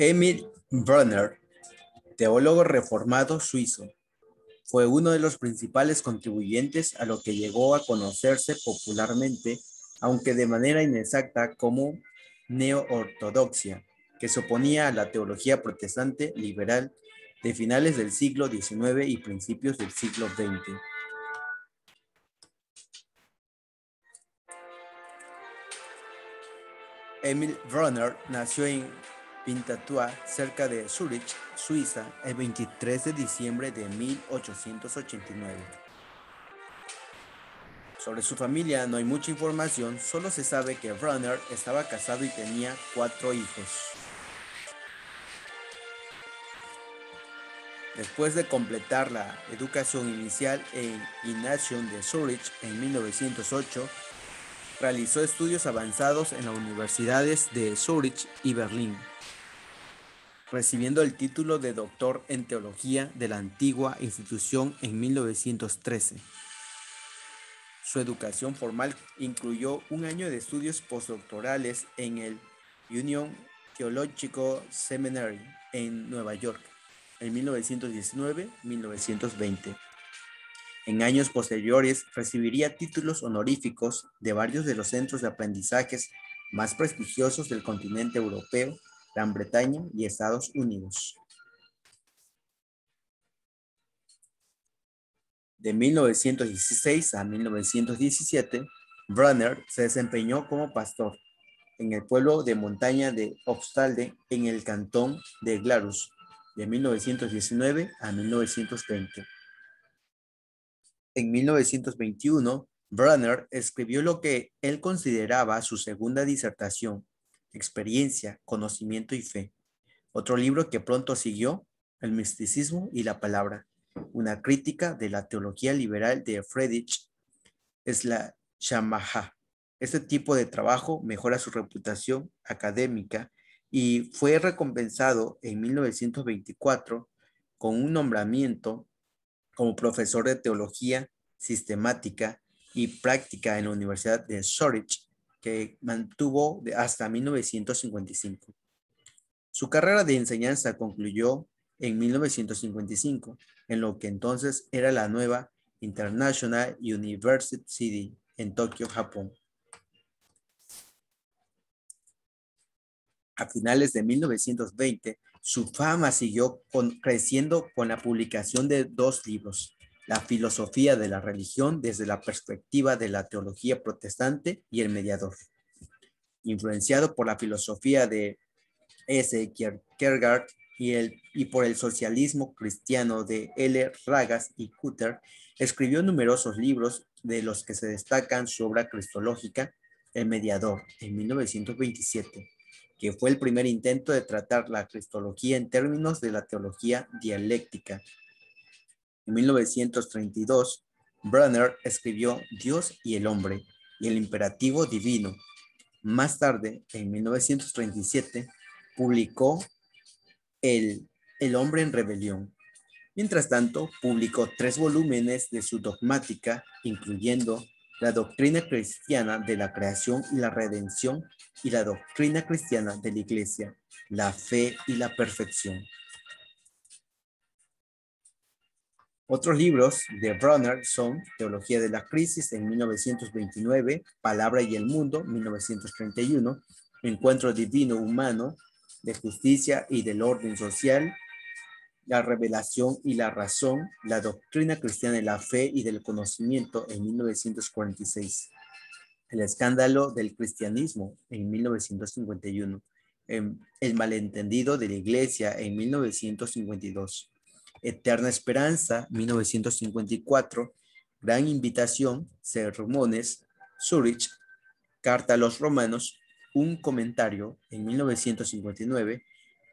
Emil Brunner, teólogo reformado suizo, fue uno de los principales contribuyentes a lo que llegó a conocerse popularmente, aunque de manera inexacta, como neo-ortodoxia, que se oponía a la teología protestante liberal de finales del siglo XIX y principios del siglo XX. Emil Brunner nació en Winterthur, cerca de Zúrich, Suiza, el 23 de diciembre de 1889. Sobre su familia no hay mucha información, solo se sabe que Brunner estaba casado y tenía 4 hijos. Después de completar la educación inicial en Gymnasium de Zúrich en 1908, realizó estudios avanzados en las universidades de Zúrich y Berlín, recibiendo el título de doctor en teología de la antigua institución en 1913. Su educación formal incluyó un año de estudios postdoctorales en el Union Theological Seminary en Nueva York en 1919-1920. En años posteriores recibiría títulos honoríficos de varios de los centros de aprendizajes más prestigiosos del continente europeo, Gran Bretaña y Estados Unidos. De 1916 a 1917, Brunner se desempeñó como pastor en el pueblo de montaña de Obstalde, en el cantón de Glarus, de 1919 a 1920. En 1921, Brunner escribió lo que él consideraba su segunda disertación, Experiencia, Conocimiento y Fe. Otro libro que pronto siguió, El misticismo y la palabra, una crítica de la teología liberal de Friedrich Schleiermacher. Este tipo de trabajo mejora su reputación académica y fue recompensado en 1924 con un nombramiento como profesor de teología sistemática y práctica en la Universidad de Zurich, que mantuvo hasta 1955. Su carrera de enseñanza concluyó en 1955, en lo que entonces era la nueva International University en Tokio, Japón. A finales de 1920, su fama siguió creciendo con la publicación de 2 libros, La filosofía de la religión desde la perspectiva de la teología protestante y El mediador. Influenciado por la filosofía de S. Kierkegaard y por el socialismo cristiano de L. Ragas y Cutter, escribió numerosos libros, de los que se destacan su obra cristológica, El mediador, en 1927, que fue el primer intento de tratar la cristología en términos de la teología dialéctica. En 1932, Brunner escribió Dios y el hombre y el imperativo divino. Más tarde, en 1937, publicó el hombre en rebelión. Mientras tanto, publicó 3 volúmenes de su dogmática, incluyendo la doctrina cristiana de la creación y la redención y la doctrina cristiana de la iglesia, la fe y la perfección. Otros libros de Brunner son Teología de la crisis en 1929, Palabra y el mundo, 1931, Encuentro divino humano, de justicia y del orden social, La revelación y la razón, la doctrina cristiana de la fe y del conocimiento en 1946, El escándalo del cristianismo en 1951, El malentendido de la iglesia en 1952, Eterna esperanza, 1954, Gran invitación, Sermones, Zurich, Carta a los Romanos, un comentario en 1959,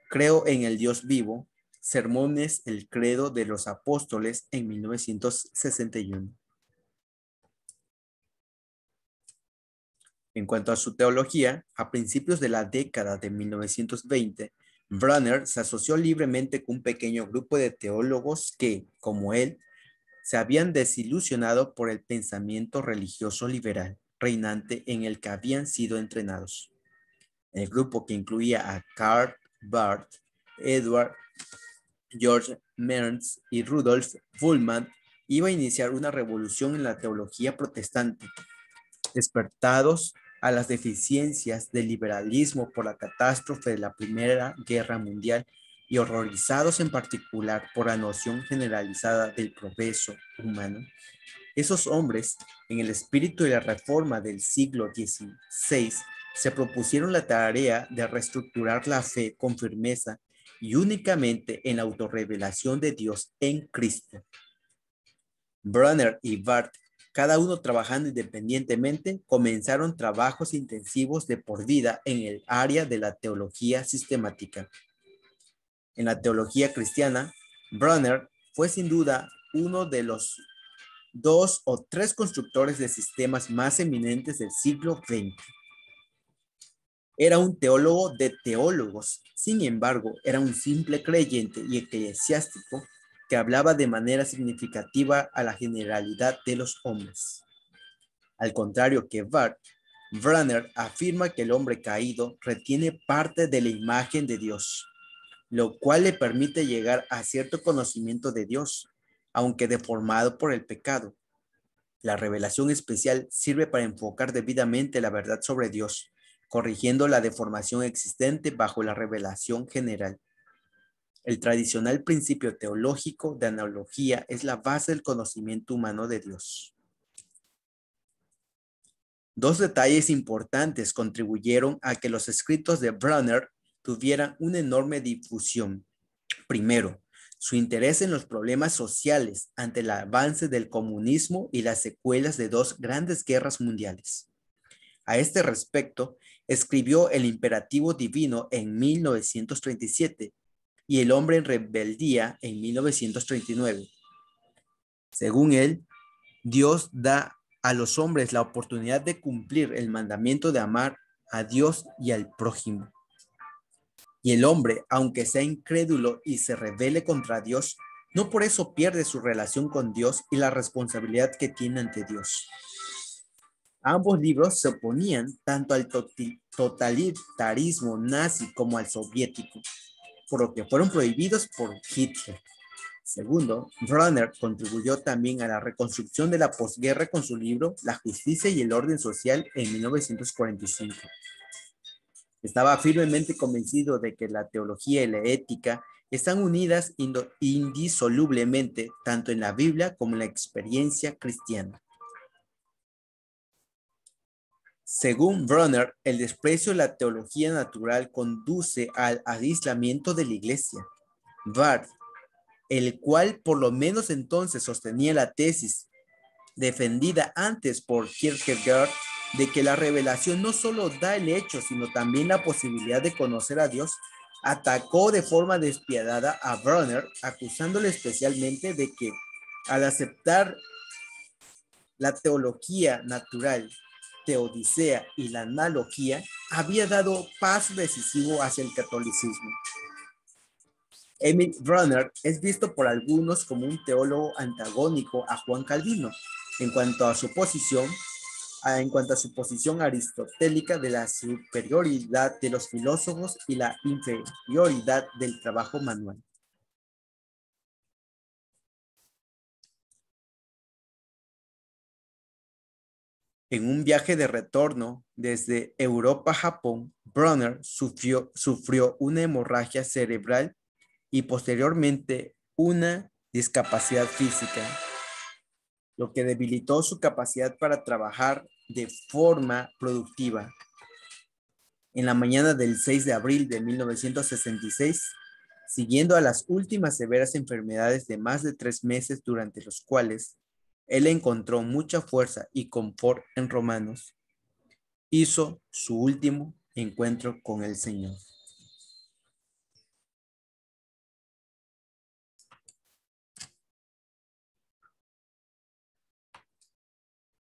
Creo en el Dios vivo, Sermones, el credo de los apóstoles en 1961. En cuanto a su teología, a principios de la década de 1920, Brunner se asoció libremente con un pequeño grupo de teólogos que, como él, se habían desilusionado por el pensamiento religioso liberal reinante en el que habían sido entrenados. El grupo, que incluía a Karl Barth, Edward George Mears y Rudolf Bultmann iba a iniciar una revolución en la teología protestante, despertados a las deficiencias del liberalismo por la catástrofe de la Primera Guerra Mundial y horrorizados en particular por la noción generalizada del progreso humano. Esos hombres, en el espíritu de la reforma del siglo XVI, se propusieron la tarea de reestructurar la fe con firmeza y únicamente en la autorrevelación de Dios en Cristo. Brunner y Barth, cada uno trabajando independientemente, comenzaron trabajos intensivos de por vida en el área de la teología sistemática. En la teología cristiana, Brunner fue sin duda uno de los 2 o 3 constructores de sistemas más eminentes del siglo XX. Era un teólogo de teólogos, sin embargo, era un simple creyente y eclesiástico que hablaba de manera significativa a la generalidad de los hombres. Al contrario que Barth, Brunner afirma que el hombre caído retiene parte de la imagen de Dios, lo cual le permite llegar a cierto conocimiento de Dios, aunque deformado por el pecado. La revelación especial sirve para enfocar debidamente la verdad sobre Dios, corrigiendo la deformación existente bajo la revelación general. El tradicional principio teológico de analogía es la base del conocimiento humano de Dios. 2 detalles importantes contribuyeron a que los escritos de Brunner tuvieran una enorme difusión. Primero, su interés en los problemas sociales ante el avance del comunismo y las secuelas de 2 grandes guerras mundiales. A este respecto, escribió El imperativo divino en 1937 y El hombre en rebeldía en 1939. Según él, Dios da a los hombres la oportunidad de cumplir el mandamiento de amar a Dios y al prójimo. Y el hombre, aunque sea incrédulo y se rebele contra Dios, no por eso pierde su relación con Dios y la responsabilidad que tiene ante Dios. Ambos libros se oponían tanto al totalitarismo nazi como al soviético, por lo que fueron prohibidos por Hitler. Segundo, Brunner contribuyó también a la reconstrucción de la posguerra con su libro La justicia y el orden social en 1945. Estaba firmemente convencido de que la teología y la ética están unidas indisolublemente tanto en la Biblia como en la experiencia cristiana. Según Brunner, el desprecio de la teología natural conduce al aislamiento de la iglesia. Barth, el cual por lo menos entonces sostenía la tesis defendida antes por Kierkegaard de que la revelación no solo da el hecho, sino también la posibilidad de conocer a Dios, atacó de forma despiadada a Brunner, acusándole especialmente de que al aceptar la teología natural, teodicea y la analogía, había dado paso decisivo hacia el catolicismo. Emil Brunner es visto por algunos como un teólogo antagónico a Juan Calvino en cuanto a su posición aristotélica de la superioridad de los filósofos y la inferioridad del trabajo manual. En un viaje de retorno desde Europa a Japón, Brunner sufrió una hemorragia cerebral y posteriormente una discapacidad física, lo que debilitó su capacidad para trabajar de forma productiva. En la mañana del 6 de abril de 1966, siguiendo a las últimas severas enfermedades de más de 3 meses durante los cuales él encontró mucha fuerza y confort en Romanos, hizo su último encuentro con el Señor.